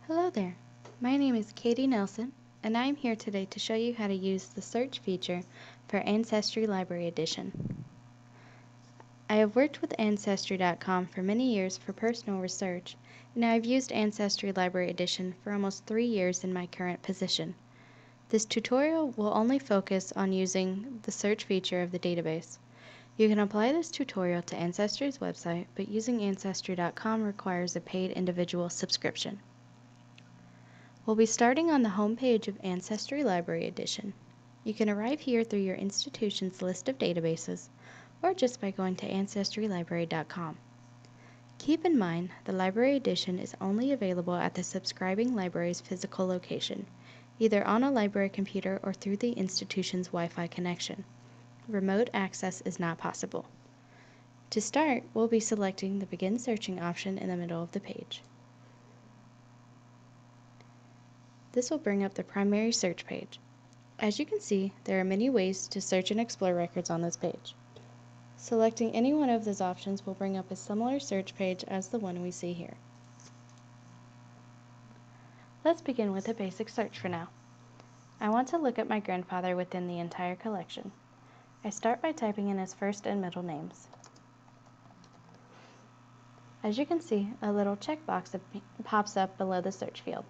Hello there, my name is Katie Nelson, and I am here today to show you how to use the search feature for Ancestry Library Edition. I have worked with Ancestry.com for many years for personal research, and I have used Ancestry Library Edition for almost 3 years in my current position. This tutorial will only focus on using the search feature of the database. You can apply this tutorial to Ancestry's website, but using Ancestry.com requires a paid individual subscription. We'll be starting on the home page of Ancestry Library Edition. You can arrive here through your institution's list of databases, or just by going to ancestrylibrary.com. Keep in mind, the Library Edition is only available at the subscribing library's physical location, either on a library computer or through the institution's Wi-Fi connection. Remote access is not possible. To start, we'll be selecting the Begin Searching option in the middle of the page. This will bring up the primary search page. As you can see, there are many ways to search and explore records on this page. Selecting any one of those options will bring up a similar search page as the one we see here. Let's begin with a basic search for now. I want to look at my grandfather within the entire collection. I start by typing in his first and middle names. As you can see, a little checkbox pops up below the search field.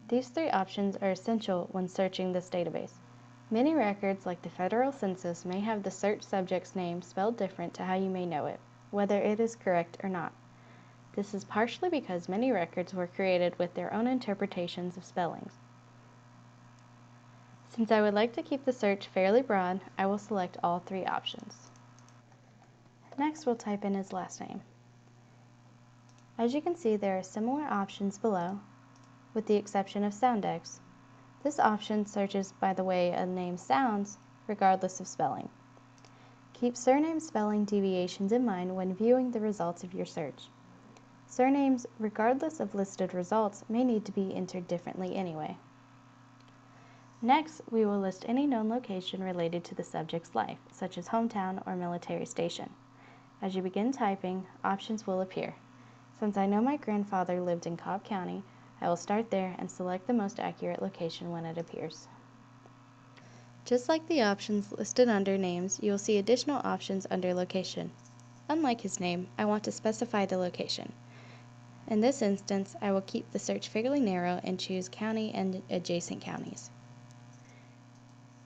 These 3 options are essential when searching this database. Many records, like the federal census, may have the search subject's name spelled different to how you may know it, whether it is correct or not. This is partially because many records were created with their own interpretations of spellings. Since I would like to keep the search fairly broad, I will select all 3 options. Next, we'll type in his last name. As you can see, there are similar options below, with the exception of sound X. This option searches by the way a name sounds, regardless of spelling. Keep surname spelling deviations in mind when viewing the results of your search. Surnames, regardless of listed results, may need to be entered differently anyway. Next, we will list any known location related to the subject's life, such as hometown or military station. As you begin typing, options will appear. Since I know my grandfather lived in Cobb County, I will start there and select the most accurate location when it appears. Just like the options listed under names, you will see additional options under location. Unlike his name, I want to specify the location. In this instance, I will keep the search fairly narrow and choose county and adjacent counties.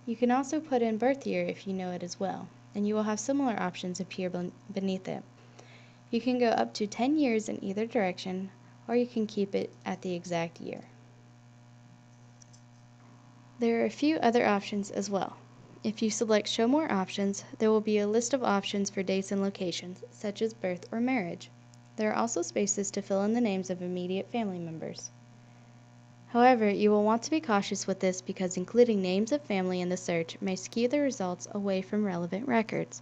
You can also put in birth year if you know it as well, and you will have similar options appear beneath it. You can go up to 10 years in either direction, or you can keep it at the exact year. There are a few other options as well. If you select Show More Options, there will be a list of options for dates and locations, such as birth or marriage. There are also spaces to fill in the names of immediate family members. However, you will want to be cautious with this because including names of family in the search may skew the results away from relevant records.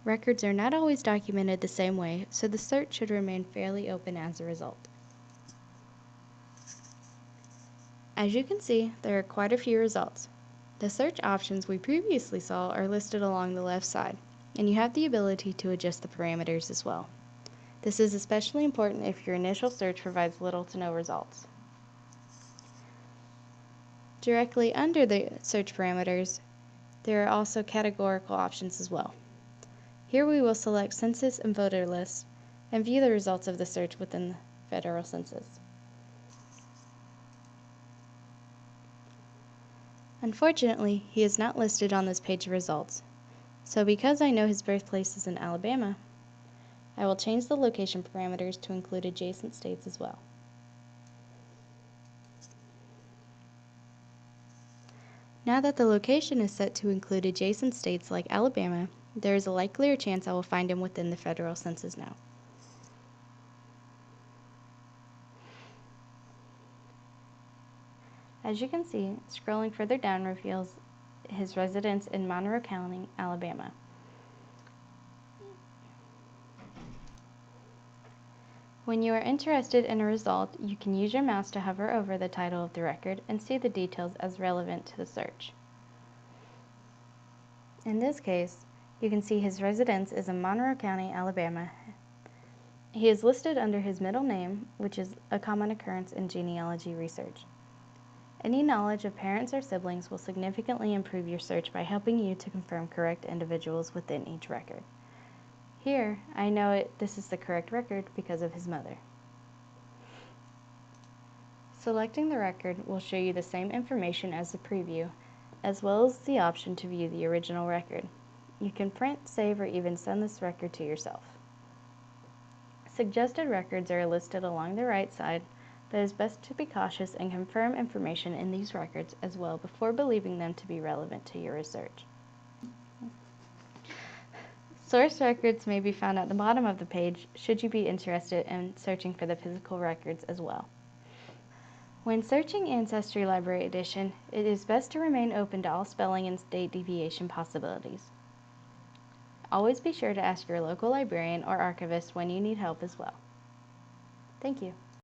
Records are not always documented the same way, so the search should remain fairly open as a result. As you can see, there are quite a few results. The search options we previously saw are listed along the left side, and you have the ability to adjust the parameters as well. This is especially important if your initial search provides little to no results. Directly under the search parameters, there are also categorical options as well. Here we will select Census and Voter Lists and view the results of the search within the federal census. Unfortunately, he is not listed on this page of results, so because I know his birthplace is in Alabama, I will change the location parameters to include adjacent states as well. Now that the location is set to include adjacent states like Alabama, there is a likelier chance I will find him within the federal census now. As you can see, scrolling further down reveals his residence in Monroe County, Alabama. When you are interested in a result, you can use your mouse to hover over the title of the record and see the details as relevant to the search. In this case, you can see his residence is in Monroe County, Alabama. He is listed under his middle name, which is a common occurrence in genealogy research. Any knowledge of parents or siblings will significantly improve your search by helping you to confirm correct individuals within each record. Here, I know this is the correct record because of his mother. Selecting the record will show you the same information as the preview, as well as the option to view the original record. You can print, save, or even send this record to yourself. Suggested records are listed along the right side, but it is best to be cautious and confirm information in these records as well before believing them to be relevant to your research. Source records may be found at the bottom of the page should you be interested in searching for the physical records as well. When searching Ancestry Library Edition, it is best to remain open to all spelling and date deviation possibilities. Always be sure to ask your local librarian or archivist when you need help as well. Thank you.